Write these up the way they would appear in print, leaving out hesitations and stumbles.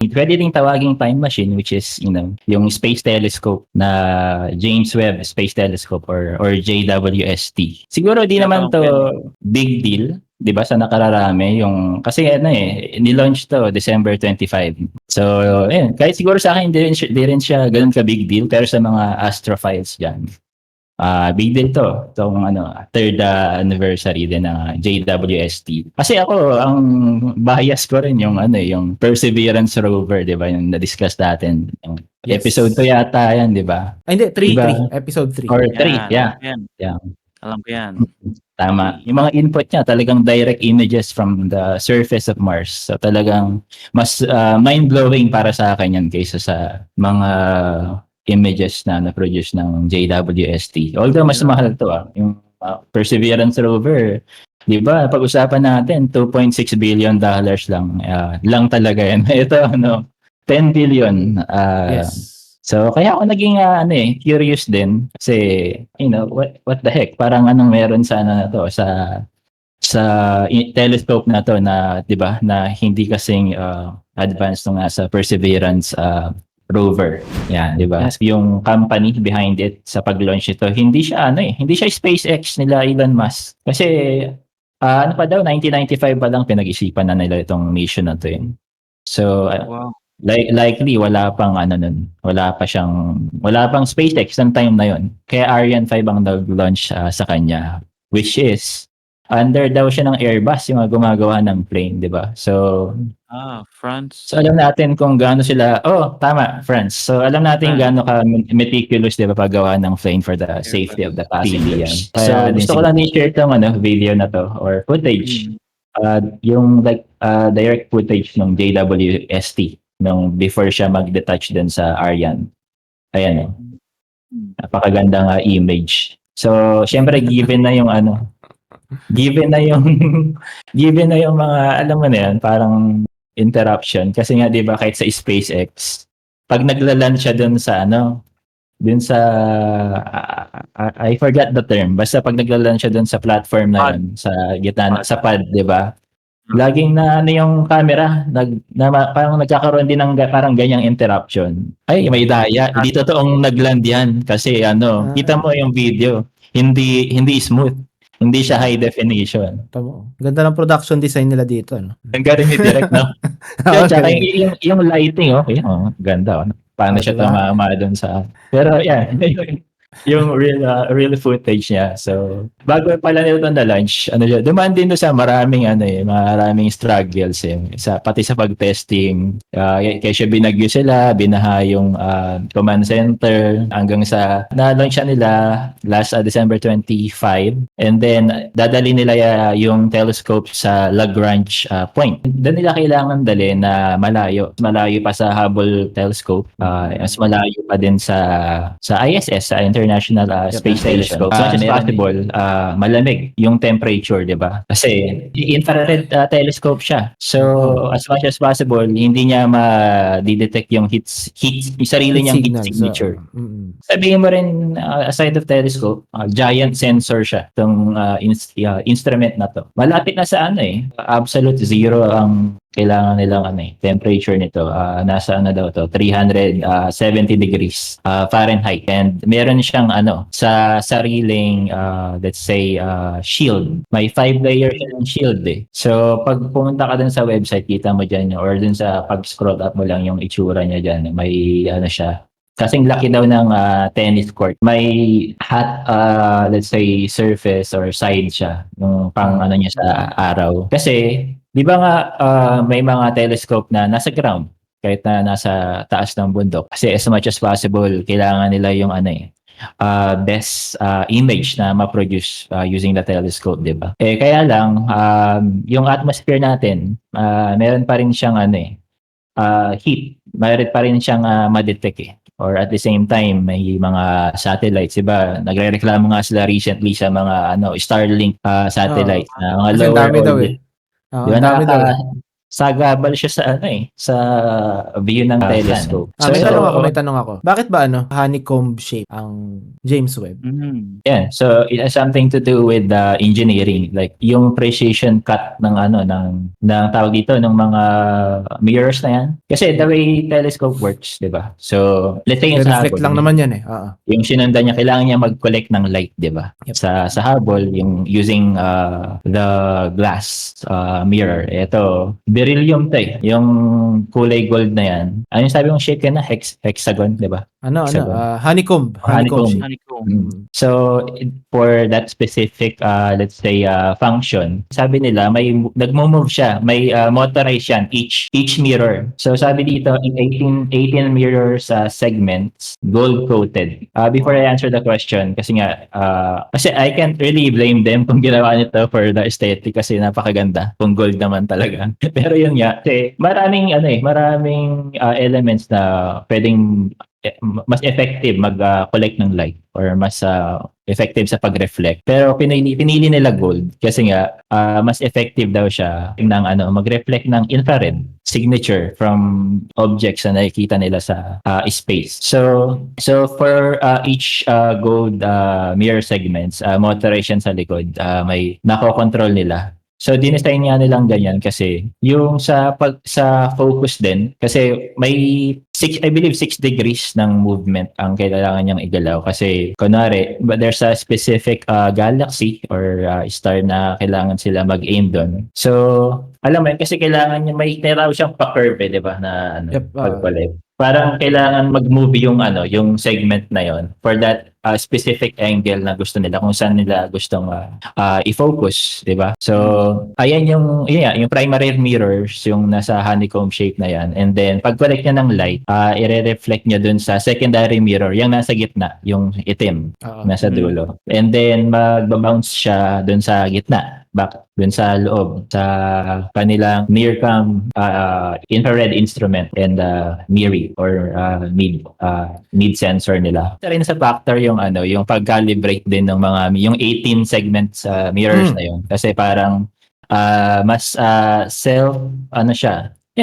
Pwede ding tawaging time machine, which is, yung space telescope na James Webb Space Telescope or JWST. Siguro di naman to big deal, 'di ba, sa nakararami yung kasi ni-launch to December 25. So, kahit siguro sa akin di rin siya ganoon ka big deal, pero sa mga astrophiles diyan, big deal to. Itong third anniversary din ng JWST. Kasi ako, ang bias ko rin yung Perseverance rover, di ba? Yung na-discuss natin. Yung episode 2 yata yan, di ba? Hindi, 3. Diba? Episode 3. Or 3, yeah. Alam ko yan. Tama. Yung mga input niya, talagang direct images from the surface of Mars. So talagang mas mind-blowing para sa akin yan kaysa sa mga images na na-produce ng JWST. Although mas mahal to yung Perseverance rover, 'di ba? Pag-usapan natin 2.6 billion dollars lang talaga yan. Ito 10 billion. Yes. So kaya ako naging curious din kasi what the heck, parang anong meron sa na to sa telescope na to na 'di ba na hindi kasing advanced nung nasa Perseverance rover. Yan, 'di ba? Yung company behind it sa pag-launch ito, hindi siya SpaceX nila Elon Musk. Kasi ano pa daw 1995 pa lang pinag-isipan na nila itong mission na 'to. So likely wala pang wala pang SpaceX ng time na 'yon. Kaya Ariane 5 ang nag-launch sa kanya, which is under daw siya ng Airbus, yung gumagawa ng plane, 'di ba? So France. So alam natin kung gaano sila, tama, France. So alam natin gaano ka meticulous, 'di ba, paggawa ng plane for the safety of the passengers. So gusto ko lang i-share tong video na to or footage. Yung direct footage ng JWST nung before siya mag-detach dun sa Ariane. Ayan napakagandang image. So syempre given na yung given na yung mga alam mo na yan, parang interruption kasi nga 'di ba kahit sa SpaceX pag nagla-land siya dun sa I forgot the term, basta pag nagla-land siya dun sa platform na yun sa gitna sa pad, 'di ba? Laging na yung camera parang nagkakaroon din ng parang ganyang interruption. Ay, may daya. Hindi totoong nag-land yan kasi kita mo yung video, hindi smooth. Hindi siya high definition. Tama. Ganda ng production design nila dito, no? Ang galing ni Direk, no? Tsaka yung lighting, ganda. Paano siya tumama doon sa... Pero yung real footage niya. So, bago pala nito na launch, dumaan din doon sa maraming struggles pati sa pag-testing. Kaya siya binagyo sila, binaha yung command center hanggang sa na-launch siya nila last December 25, and then dadali nila yung telescope sa Lagrange point. Doon nila kailangan dali na malayo pa sa Hubble telescope, mas malayo pa din sa ISS, sa International Space Telescope. As much as possible, malamig yung temperature, 'di ba? Kasi infrared telescope siya. So, as much as possible, hindi niya ma-detect yung heat yung sarili niyang heat signature. Sabihin mo rin, aside of telescope, giant sensor siya, itong instrument na to. Malapit na sa absolute zero ang kailangan nilang temperature nito. Nasa 370 degrees Fahrenheit, and meron siyang sa sariling let's say shield. May 5 layers ng shield So pag pumunta ka dun sa website, kita mo diyan or dun sa pag-scroll up mo lang yung itsura niya diyan. May siya. Kasing laki daw ng tennis court. May hot, let's say, surface or side siya yung pang niya sa araw. Kasi, di ba nga may mga telescope na nasa ground kahit na nasa taas ng bundok. Kasi as much as possible, kailangan nila yung best image na ma-produce using the telescope, di ba? Kaya lang, yung atmosphere natin, meron pa rin siyang heat. Meron pa rin siyang ma-detect Or at the same time, may mga satellites, diba? Nagrereklamo nga sila recently sa mga Starlink satellites na mga lower dami daw diba, sagabal siya sa sa view ng telescope. May ito, tanong ako. Bakit ba honeycomb shape ang James Webb? yeah, so it has something to do with the engineering, like yung precision cut ng ng tawag dito ng mga mirrors na yan. Kasi the way telescope works, 'di ba? So let's say yung sa Reflect Hubble, lang naman yan eh. Oo. yung sinundan niya, kailangan niya mag-collect ng light, 'di ba? Yep. Sa Hubble, yung using the glass mirror. Ito, beryllium 'to eh. Yung kulay gold na yan. Ano yung sabi mong shape yan na hexagon, 'di ba? Hexagon. Honeycomb. Honeycomb. shape. Honeycomb. So for that specific let's say function, sabi nila may nagmo-move siya, may motorized yan each mirror. So sabi dito 18 mirrors segments gold coated. Before I answer the question, kasi I can't really blame them kung ginawa nito for the aesthetic kasi napakaganda kung gold naman talaga. Pero yun nga, kasi maraming elements na pwedeng mas effective mag-collect ng light or mas effective sa pag-reflect. Pero pinili nila gold kasi mas effective daw siya ng mag-reflect ng infrared signature from objects na nakikita nila sa space. So for each gold mirror segments, motorization sa likod, may nako-control nila. So dinesign nga nilang ganyan kasi yung sa focus din kasi may I believe 6 degrees ng movement ang kailangan niyang igalaw kasi kunwari there's a specific galaxy or star na kailangan sila mag-aim doon. So alam mo yun, kasi kailangan niya may tiraw siyang pa-curve, 'di ba, na pagpalit. Parang kailangan mag-move yung segment na yon for that specific angle na gusto nila kung saan nila gustong i-focus, 'di ba? So ayan yung primary mirrors yung nasa honeycomb shape na yan, and then pag collect niya ng light, ire-reflect niya dun sa secondary mirror yung nasa gitna, yung itim nasa dulo, and then mag-bounce siya dun sa gitna back dun sa loob sa kanilang NIRCam infrared instrument and MIRI or mid sensor nila. Ito rin sa factor yung pag-calibrate din ng yung 18 segments mirrors na yun kasi parang mas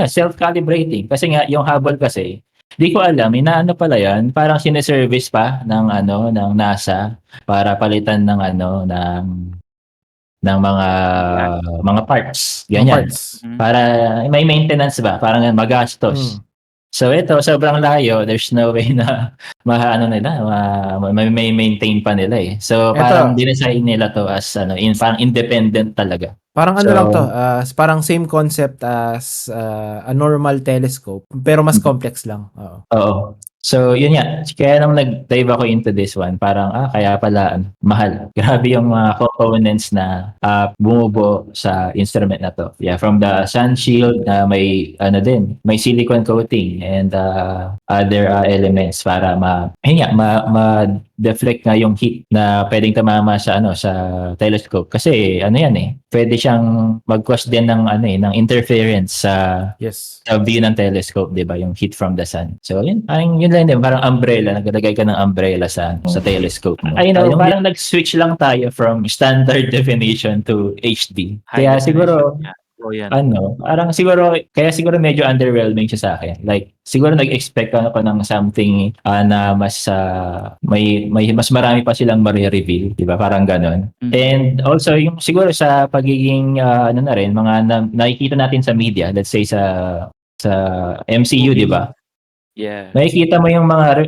self-calibrating kasi yung Hubble kasi di ko alam, pala yan, parang sineservice pa ng NASA para palitan ng mga parts, ganyan. Para may maintenance ba, parang magastos. So ito, sobrang layo, there's no way na may maintain pa nila eh. So parang dinesign nila to as parang independent talaga. Parang lang to, parang same concept as a normal telescope, pero mas complex lang. Oo. So, yun nga. Kaya nung nag-dive ako into this one, parang, kaya pala, mahal. Grabe yung mga components na bumubuo sa instrument na to. Yeah, from the sun shield na may, may silicone coating and other elements para ma-deflect nga yung heat na pwedeng tumama sa telescope. Kasi, pwede siyang mag-cause din ng, ng interference sa view ng telescope, di ba? Yung heat from the sun. So, yun lang din, parang umbrella, naglagay ka ng umbrella sa telescope mo. Parang nag-switch lang tayo from standard definition to HD. Kaya siguro, kaya siguro medyo underwhelming siya sa akin. Like, siguro nag-expect ako ng something na mas mas marami pa silang ma-reveal, di ba? Parang ganon. And also, yung siguro sa pagiging, mga nakikita natin sa media, let's say sa MCU, di ba? Yeah. Nakikita mo yung mga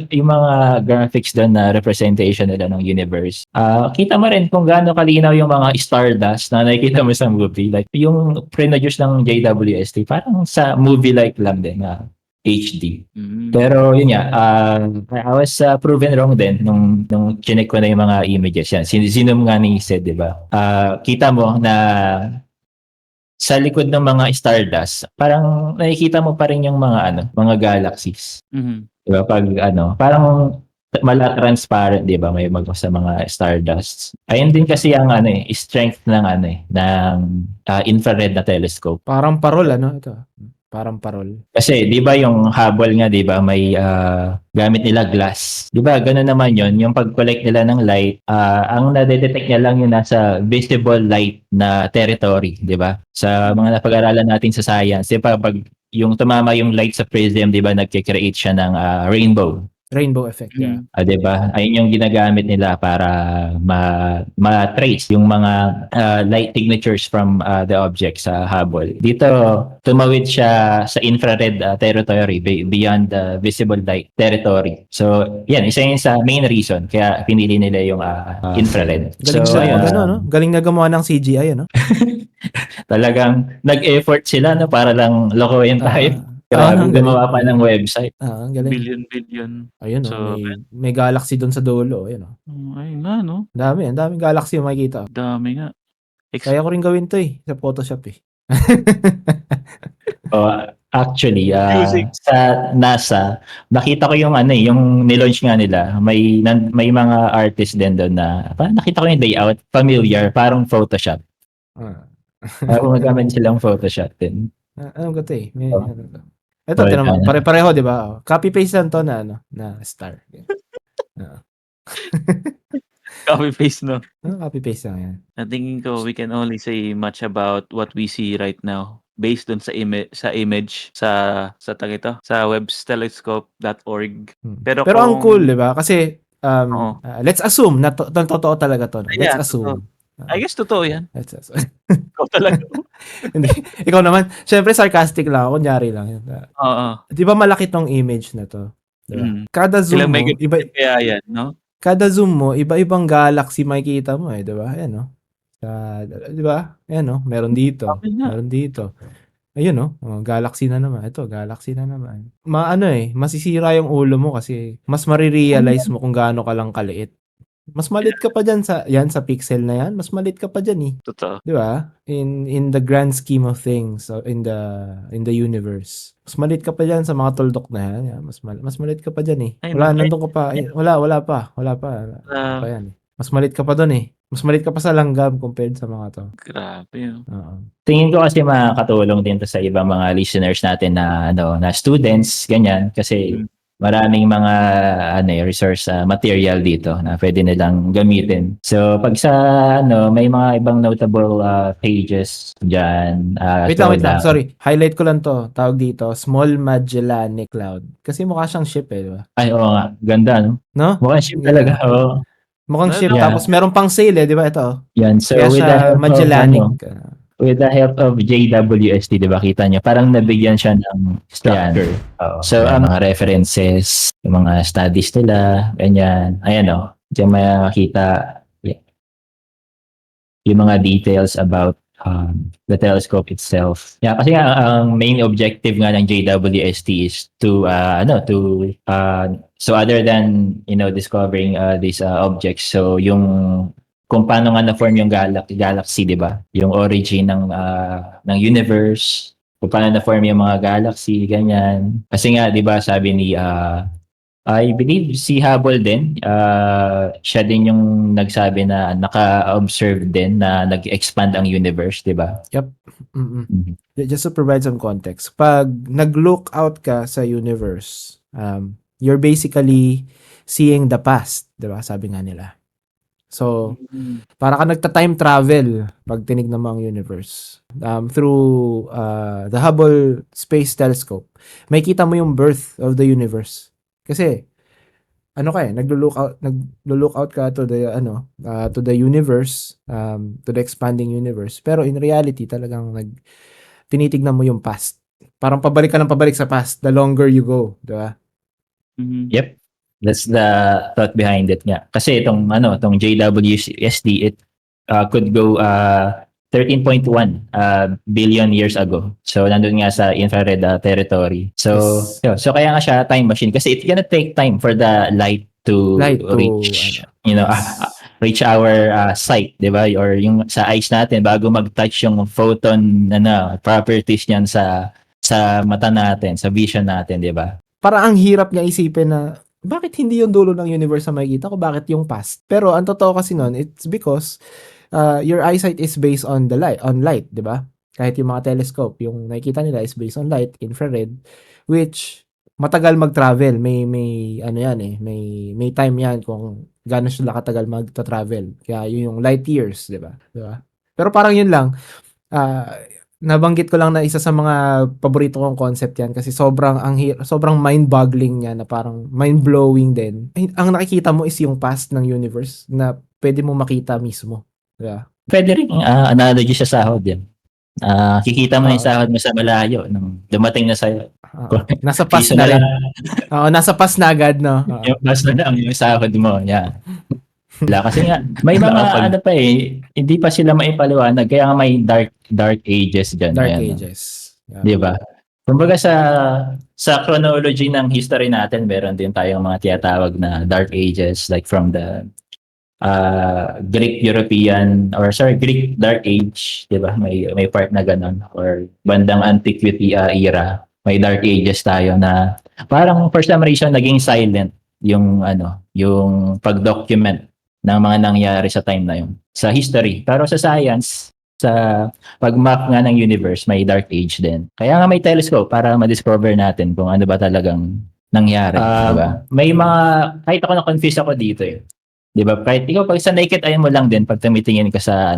graphics doon na representation nila ng universe. Kita mo rin kung gaano kalinaw yung mga stardust na nakikita mo sa movie. Like yung pre-produce ng JWST, parang sa movie-like lang din na HD. Pero yun nga, I was proven wrong din nung chinek ko na yung mga images yan. Sinom nga ni Sed, di ba? Kita mo na sa likod ng mga stardust, parang nakikita mo pa rin yung mga galaxies. Diba? Pag parang transparent, di ba? May sa mga stardust. Ayun din kasi ang strength ng ng infrared na telescope. Parang parol ito. Parang parol. Kasi 'di ba yung Hubble nga 'di ba may gamit nila glass. 'Di ba gano'n naman 'yon, yung pag-collect nila ng light, ang nade-detect niya lang yung nasa visible light na territory, 'di ba? Sa mga napag-aralan natin sa science, 'di ba pag yung tumama yung light sa prism, 'di ba nagke-create siya ng rainbow. Rainbow effect, yeah. 嗯 'Di ba? Ayun yung ginagamit nila para ma-trace yung mga light signatures from the object sa Hubble. Dito, tumawid siya sa infrared territory beyond the visible light territory. So, yan, isa yun sa main reason kaya pinili nila yung infrared. Galing So, na ano, no? Galing na gumawa ng CGI, ano? talagang nag-effort sila no, para lang lokohin tayo. Grabe, ang galing. gumawa pa ng website. Ang galing. Billion. Ayun, So, may galaxy doon sa dulo, ayun, ayun nga, no? Ang daming galaxy yung makikita. Dami nga. Kaya ko rin gawin to sa Photoshop Actually, Music. sa NASA, nakita ko yung yung nilaunch nga nila. May mga artist din doon na parang nakita ko yung layout, familiar, parang Photoshop. Parang magamit silang Photoshop din. Anong ko to May, Oh. ano to? Ito, tinan mo. Pare-pareho, di ba? Copy-paste lang to na star. Copy-paste, no? Copy-paste lang yan. Tingin ko, we can only say much about what we see right now based dun sa image sa webstelescope.org. Pero ang cool, di ba? Kasi let's assume na totoo talaga to. Let's assume. I guess totoo yan. Let's assume. Ikaw talaga. Hindi. Ikaw naman, syempre sarcastic lang ako, kunyari lang. Oo. Di ba malaki tong image na to? Diba? Kada zoom Ilang mo, megapixel kaya yan, no? Kada zoom mo, iba-ibang galaxy makikita mo di ba? Ayan, no? Di ba? Ayan, no? Meron dito. Meron dito. Ayun, no? Galaxy na naman. Ito, galaxy na naman. Masisira yung ulo mo kasi mas marirealize mo kung gaano ka lang kaliit. Mas malit ka pa dyan sa pixel na yan. Mas malit ka pa dyan Totoo. Di ba? In the grand scheme of things, in the universe. Mas malit ka pa dyan sa mga tuldok na yan. Mas malit ka pa dyan nandun ka pa. Wala pa. Wala pa yan Mas malit ka pa doon Mas malit ka pa sa langgam compared sa mga to. Grabe. Tingin ko kasi makakatulong din to sa ibang mga listeners natin na na students, ganyan. Kasi maraming mga resource material dito na pwede nilang gamitin. So pag sa may mga ibang notable pages diyan. Wait lang. Sorry. Highlight ko lang to. Tawag dito, Small Magellanic Cloud. Kasi mukha siyang ship diba? Ay, oo nga. Ganda, no? No? Mukhang ship talaga. Oo. Mukhang ship. Tapos meron pang sail diba ito? Yan. So kaya with siya Magellanic. With the help of JWST, di ba, kita niyo, parang nabigyan siya ng structure. So, mga references, yung mga studies nila, ganyan. Ayan, diyan makikita yung mga details about the telescope itself. Yeah, kasi ang main objective nga ng JWST is to so other than discovering these objects, so yung kung paano nga na-form yung galaxy, di ba? Yung origin ng universe, kung paano na-form yung mga galaxy, ganyan. Kasi nga, di ba, sabi ni, I believe si Hubble din, siya din yung nagsabi na naka-observe din na nag-expand ang universe, di ba? Yep. Just to provide some context, pag nag-look out ka sa universe, you're basically seeing the past, di ba? Sabi nga nila. So, para ka nagta-time travel pag tinignan mo ang universe. Through the Hubble Space Telescope, may kita mo yung birth of the universe. Kasi, naglo-look out ka to the universe, to the expanding universe. Pero in reality, talagang tinitignan mo yung past. Parang pabalik ka ng pabalik sa past, the longer you go, di ba? Yep. That's the thought behind it nga. Kasi itong JWST, it could go 13.1 billion years ago. So nandun nga sa infrared territory. So so kaya nga siya time machine kasi it's gonna take time for the light to reach reach our sight, 'di ba? Or yung sa eyes natin bago mag-touch yung photon properties niyan sa mata natin, sa vision natin, 'di ba? Parang ang hirap niya isipin na bakit hindi yung dulo ng universe na makikita ko, bakit yung past? Pero ang totoo kasi nun, it's because your eyesight is based on light, di ba? Kahit yung mga telescope, yung nakikita nila is based on light, infrared, which matagal mag-travel. May ano yan eh, may time yan kung gaano sila katagal magta-travel. Kaya yun yung light years, di ba? Di ba? Pero parang yun lang, nabanggit ko lang na isa sa mga paborito kong concept yan kasi sobrang mind-boggling niya na parang mind-blowing din. Ay, ang nakikita mo is yung past ng universe na pwede mo makita mismo. Diba? Pwede rin analogy sa sahod yan. Kikita mo na yung Oo. sahod mo sa malayo nung dumating na sa'yo. Oo. Nasa past Piso na rin. lang, Oo, nasa past na agad, no? Oo. yung pass na lang yung sahod mo. Yan. Wala. Kasi nga, may mga ano pa hindi pa sila maipaliwanag. Kaya nga may dark ages dyan. Dark Ayan, no? Ages. Yeah. Di ba? Kumbaga sa chronology ng history natin, meron din tayong mga tinatawag na dark ages like from the Greek Dark Age, 'di ba? May part na ganun or bandang antiquity era. May Dark Ages tayo na parang for some reason naging silent yung pag-document ng mga nangyari sa time na yun sa history. Pero sa science, sa pag-map nga ng universe, may Dark Age din. Kaya nga may telescope para ma-discover natin kung ano ba talagang nangyari, 'di ba? May mga kahit ako na-confuse ako dito eh. 'Di ba? Kahit ikaw pag sa naked eye mo lang din pag tumitingin ka sa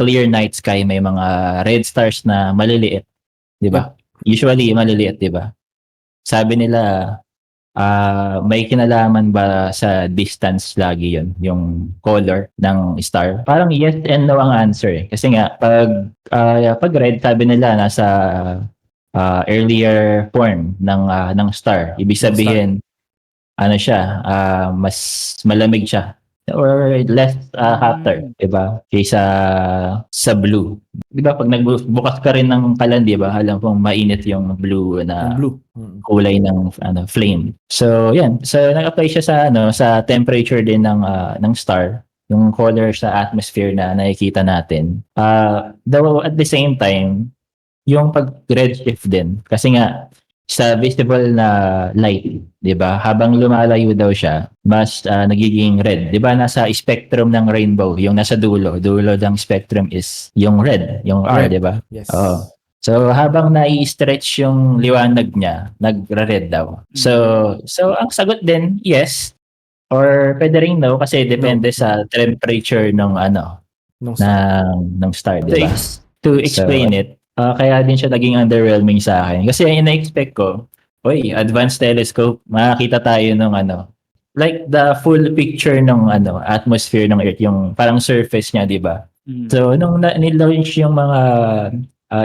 clear night sky may mga red stars na maliliit, 'di ba? Usually maliliit, 'di ba? Sabi nila may kinalaman ba sa distance lagi 'yon, yung color ng star? Parang yes and no ang answer eh. Kasi nga pag red sabi nila nasa earlier form ng star. Ibig sabihin ano siya, mas malamig siya or less hotter, 'di ba? Kaysa sa blue. 'Di ba pag nagbukas ka rin ng kalan, 'di ba? Alam kong mainit yung blue na Yung blue. kulay ng flame. So, 'yan. So nag-apply siya sa temperature din ng star, yung color sa atmosphere na nakikita natin. Though at the same time, yung pag-redshift din kasi nga sa visible na light, 'di ba? Habang lumalayo daw siya, mas nagiging red. 'Di ba nasa spectrum ng rainbow, yung nasa dulo ng spectrum is yung red, yung R, Red. 'di ba? Yes. Oo. So habang nai-stretch yung liwanag niya, nagre-red daw. So ang sagot din, yes. Or pwede ring no kasi depende sa temperature ng Nung star. ng star, 'di ba? To explain it, kaya din siya naging underwhelming sa akin. Kasi ina-expect ko, advanced telescope, makakita tayo ng like the full picture ng atmosphere ng Earth, yung parang surface niya, 'di ba? So nung nilaunch yung mga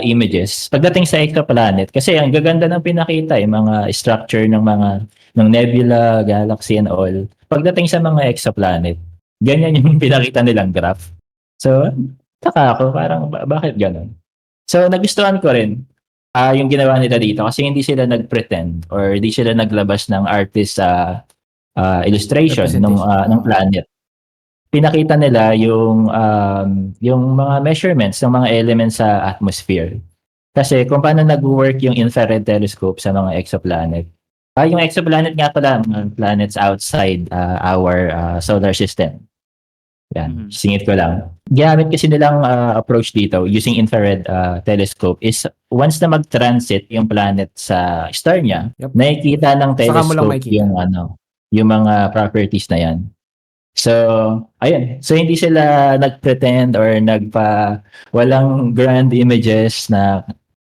images, pagdating sa exoplanet, kasi ang gaganda ng pinakita mga structure ng nebula, galaxy and all. Pagdating sa mga exoplanet, ganyan yung pinakita nilang graph. So, taka ako, parang bakit ganun? So, nagustuhan ko rin yung ginawa nila dito kasi hindi sila nag-pretend or hindi sila naglabas ng artist illustration ng planet. Pinakita nila yung mga measurements ng mga elements sa atmosphere. Kasi kung paano nag-work yung infrared telescope sa mga exoplanet. Yung exoplanet nga pala, mga planets outside our solar system. Yan, singit ko lang. Gamit kasi nilang approach dito using infrared telescope is once na mag-transit yung planet sa star niya, nakikita ng telescope yung mga properties na yan. So, ayun. So, hindi sila nag-pretend or walang grand images na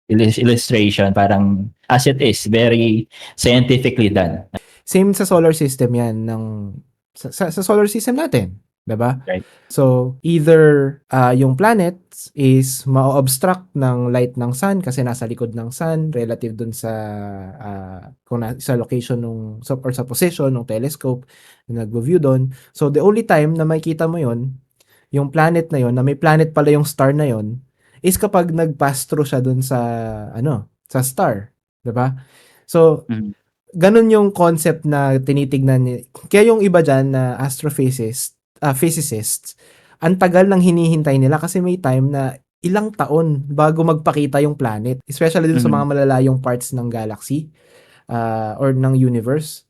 illustration. Parang as it is, very scientifically done. Same sa solar system yan sa solar system natin. Diba? Right. So, either yung planets is ma-obstruct ng light ng sun kasi nasa likod ng sun relative dun sa sa location or sa position ng telescope na nag-view dun. So, the only time na makikita mo yon yung planet na yon na may planet pala yung star na yon is kapag nag-pass through siya dun sa star. Diba? So, ganun yung concept na tinitignan. Kaya yung iba dyan na physicists, ang tagal nang hinihintay nila kasi may time na ilang taon bago magpakita yung planet. Especially dun sa mga malalayong parts ng galaxy or ng universe.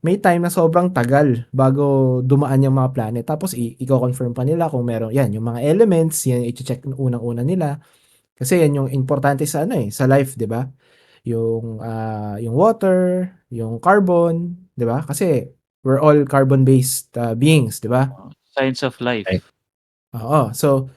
May time na sobrang tagal bago dumaan yung mga planet. Tapos i-confirm pa nila kung meron, yan, yung mga elements, yan i-check unang-una nila. Kasi yan yung importante sa sa life, 'di ba? Yung water, yung carbon, 'di ba? Kasi we're all carbon-based beings, 'di ba? Science of life. Right. Oo. So,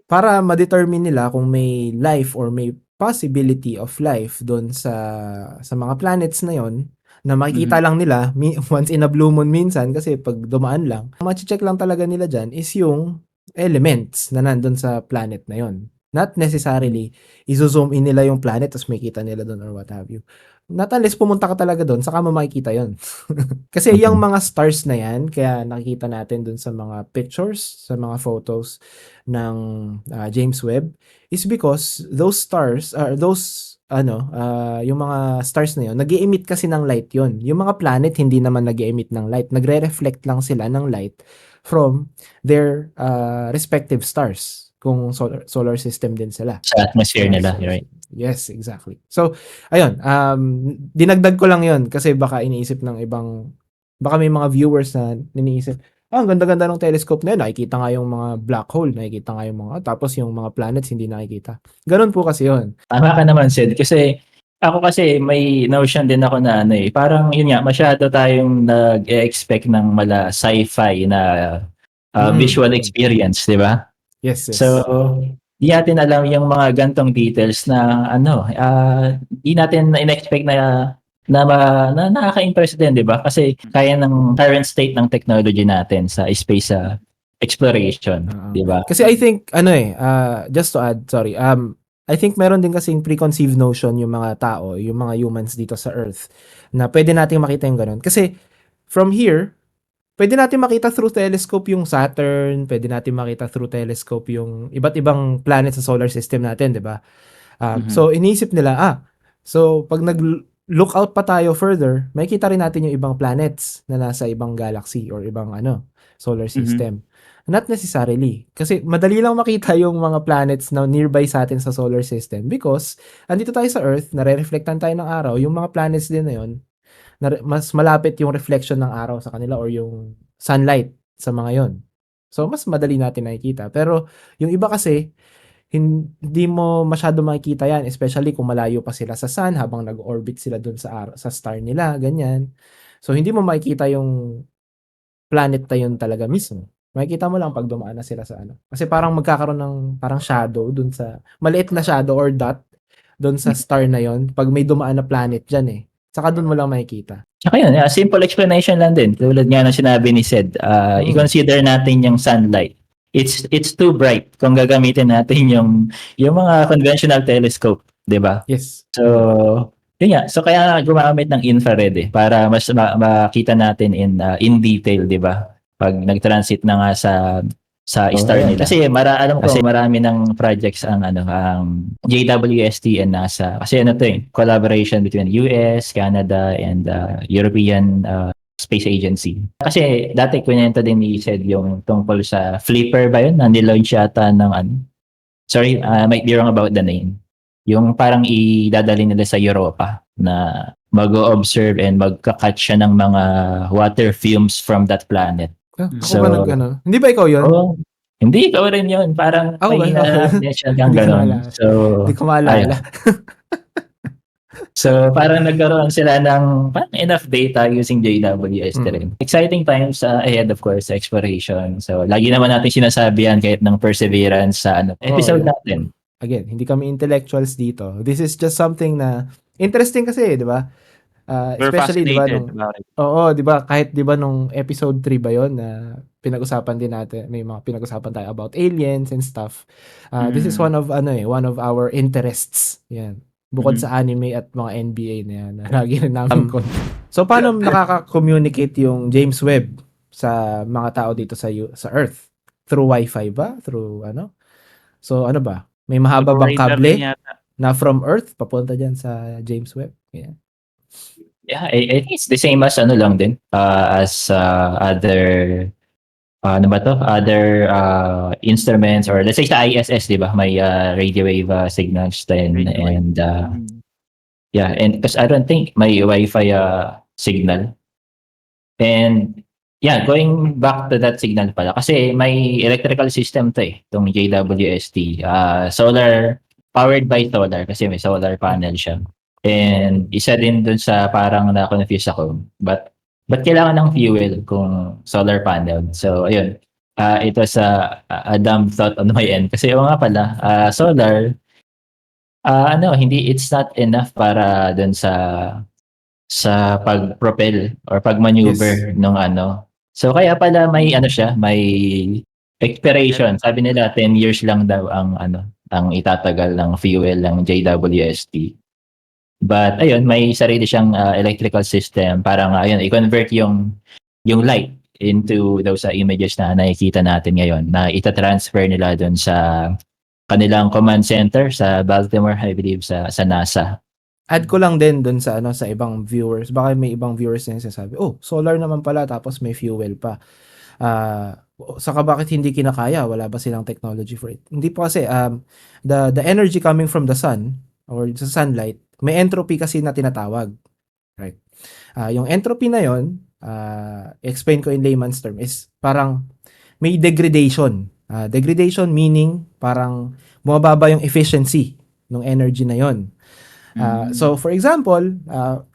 para ma-determine nila kung may life or may possibility of life doon sa mga planets na yon na makikita lang nila once in a blue moon minsan kasi pag dumaan lang, ma-check lang talaga nila dyan is yung elements na nandun sa planet na yon. Not necessarily izo-zoom in nila yung planet tapos makikita nila doon or what have you. Not unless pumunta ka talaga doon, saka mo makikita yon. Kasi yung mga stars na yan, kaya nakikita natin doon sa mga pictures, sa mga photos ng James Webb, is because those stars, yung mga stars na yun, nag-i-emit kasi ng light yon. Yung mga planet, hindi naman nag-i-emit ng light. Nagre-reflect lang sila ng light from their respective stars kung solar system din sila. Sa atmosphere nila, right? Yes, exactly. So, ayun, dinagdag ko lang yon kasi baka iniisip ng baka may mga viewers na iniisip, ang ganda-ganda ng telescope na yun, nakikita nga yung mga black hole, nakikita nga yung tapos yung mga planets hindi nakikita. Ganun po kasi yun. Tama ka naman, Sid, kasi ako kasi may notion din ako na parang yun nga, masyado tayong nag-expect ng mala sci-fi na visual experience, di ba? Yes. So, di natin alam yung mga gantong details na di natin in-expect na nakaka-impress din, di ba? Kasi kaya ng current state ng technology natin sa space exploration, di ba? Kasi I think, just to add, sorry, I think meron din kasing preconceived notion yung mga tao, yung mga humans dito sa Earth, na pwede nating makita yung ganun. Kasi, from here, pwede natin makita through telescope yung Saturn, pwede natin makita through telescope yung iba't ibang planet sa solar system natin, di ba? So, iniisip nila, so, pag nag-look out pa tayo further, makikita rin natin yung ibang planets na nasa ibang galaxy or ibang solar system. Not necessarily. Kasi madali lang makita yung mga planets na nearby sa atin sa solar system because andito tayo sa Earth, nare-reflectan tayo ng araw, yung mga planets din na yun, mas malapit yung reflection ng araw sa kanila or yung sunlight sa mga yon. So, mas madali natin nakikita. Pero, yung iba kasi, hindi mo masyado makikita yan, especially kung malayo pa sila sa sun habang nag-orbit sila dun sa star nila, ganyan. So, hindi mo makikita yung planet na yun talaga mismo. Makikita mo lang pag dumaan na sila sa Kasi parang magkakaroon ng parang shadow dun sa, maliit na shadow or dot dun sa star na yon pag may dumaan na planet dyan eh. Saka dun mo lang makikita. Tsaka yun, simple explanation lang din. Tulad nga ng sinabi ni Sed, i-consider natin yung sunlight. It's too bright kung gagamitin natin yung mga conventional telescope, 'di ba? Yes. So, yun nga. So kaya gumamit ng infrared para mas makita natin in detail, 'di ba? Pag nag-transit na nga sa star nila. Kasi alam ko marami ng projects ang JWST and NASA. Kasi collaboration between US, Canada and European Space Agency. Kasi dati kwento din ni Sed yung tungkol sa Flipper ba yun? Na nilaunch yata ng sorry, I might be wrong about the name. Yung parang idadali nila sa Europa na mag-observe and magka-catch siya ng mga water fumes from that planet. Ako ba Hindi ba ikaw yun? Hindi, ikaw rin yun. Parang may na-mention kang gano'n. So, hindi ko maalala. So, parang nagkaroon sila ng enough data using JWST rin. Exciting times ahead, of course, sa exploration. So, lagi naman natin sinasabi yan kahit ng Perseverance sa episode natin. Again, hindi kami intellectuals dito. This is just something na interesting kasi, di ba? Especially, di ba, di ba, kahit di ba nung episode 3 ba yon na pinag-usapan din natin, may mga pinag-usapan tayo about aliens and stuff. This is one of our interests. Yan. Bukod sa anime at mga NBA na yan, na lagi rin namin So, paano nakaka-communicate yung James Webb sa mga tao dito sa Earth? Through Wi-Fi ba? Through So, ano ba? May mahaba bang kable na from Earth papunta dyan sa James Webb? Yeah. Yeah, I think it's the same as lang din. As other other instruments or let's say sa ISS, di ba? May radio wave signals din and and because I don't think may Wi-Fi signal. And yeah, going back to that signal pala kasi may electrical system to itong JWST. Solar powered by solar kasi may solar panel siya. And isa din dun sa parang na-confuse ako. But kailangan ng fuel kung solar panel? So, ayun. Ito sa a dumb thought on my end. Kasi nga pala, solar, hindi, it's not enough para dun sa pag-propel or pag-maneuver ng ano. So kaya pala may siya, may expiration. Sabi nila 10 years lang daw ang itatagal ng fuel ng JWST. But ayun, may sarili siyang electrical system para nga ayun, i-convert yung light into those images na nakikita natin ngayon na ita-transfer nila doon sa kanilang command center sa Baltimore, I believe sa NASA. Add ko lang din dun sa sa ibang viewers. Baka may ibang viewers na sinasabi, oh, solar naman pala tapos may fuel pa. Saka bakit hindi kinakaya? Wala ba silang technology for it? Hindi po kasi the energy coming from the sun or sa sunlight, may entropy kasi na tinatawag. Right? Yung entropy na yon, explain ko in layman's term is parang may degradation. Degradation meaning parang bumababa yung efficiency ng energy na yon. So for example,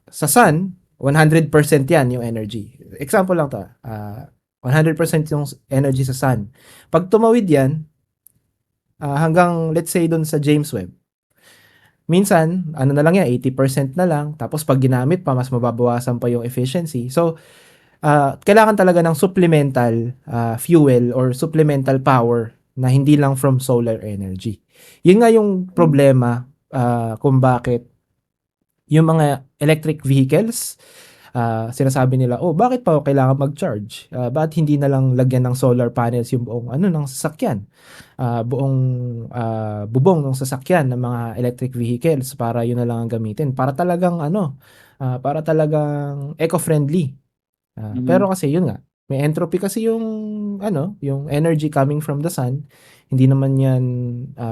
sa sun, 100% yan yung energy. Example lang to. 100% yung energy sa sun. Pag tumawid yan, hanggang let's say dun sa James Webb, minsan, na lang yan, 80% na lang. Tapos pag ginamit pa, mas mababawasan pa yung efficiency. So, kailangan talaga ng supplemental fuel or supplemental power na hindi lang from solar energy. Yun nga yung problema kung bakit yung mga electric vehicles, sinasabi nila, oh, bakit pa kailangan mag-charge? Bakit hindi na lang lagyan ng solar panels yung buong ng sasakyan? Buong bubong ng sasakyan ng mga electric vehicles para yun na lang ang gamitin. Para talagang para talagang eco-friendly. Pero kasi yun nga, may entropy kasi yung yung energy coming from the sun. Hindi naman yan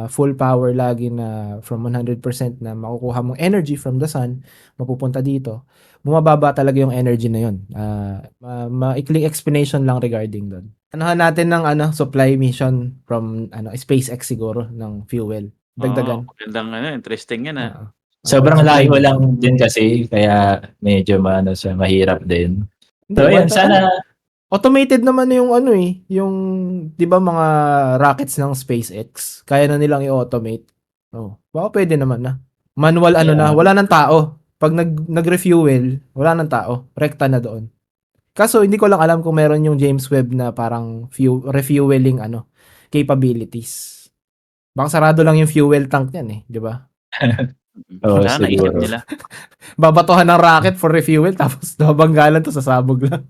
full power lagi na from 100% na makukuha mong energy from the sun, mapupunta dito. Bumababa talaga yung energy na yun. Maikling explanation lang regarding doon. Anuhan natin ng supply mission from SpaceX siguro ng fuel. Dagdagan. Magandang interesting yan Sobrang layo lang din kasi kaya medyo mahirap din. So yun, sana automated naman yung yung 'di ba mga rockets ng SpaceX, kaya na nilang i-automate. Baka pwede naman na. Manual na, wala nang tao. Pag nag-refuel, wala nang tao, rekta na doon. Kaso hindi ko lang alam kung meron yung James Webb na parang refueling capabilities. Baka sarado lang yung fuel tank niyan 'di ba? Sana isip nila. Babatuhan ng rocket for refuel tapos nabanggalan to sa sabog lang.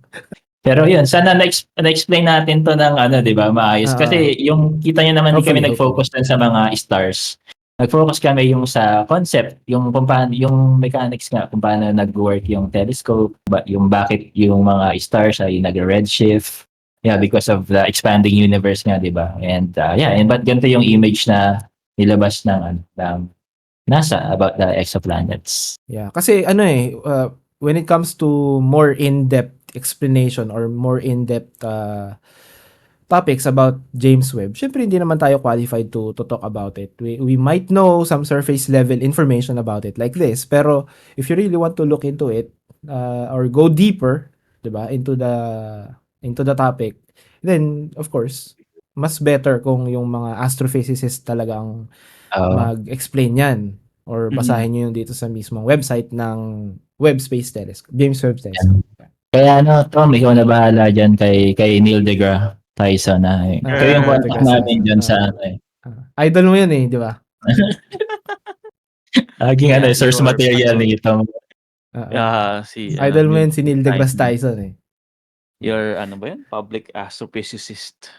Pero yun, sana na-explain natin to ng 'di ba, maayos. Kasi yung kita niyo naman hindi kami nag-focus sa mga stars. Nag-focus kami yung sa concept, yung kung paano, yung mechanics nga, kung paano nag-work yung telescope, yung bakit yung mga stars ay nag-redshift. Yeah, because of the expanding universe nga, 'di ba? And but ganito yung image na nilabas ng NASA about the exoplanets. Yeah, kasi when it comes to more in-depth explanation or more in-depth topics about James Webb, syempre hindi naman tayo qualified to talk about it. We might know some surface level information about it like this, pero if you really want to look into it or go deeper, 'di ba, into the topic, then of course, mas better kung yung mga astrophysicists talagang mag-explain yan or basahin nyo yung dito sa mismong website ng Webb Space Telescope, James Webb Telescope. Kaya Tom, ikaw na bahala dyan kay Neil deGrasse Tyson ito yung contact namin dyan sa idol mo yun di ba? Laging source material ni Tom. Idol mo yun si Neil deGrasse Tyson Your ba yun? Public astrophysicist.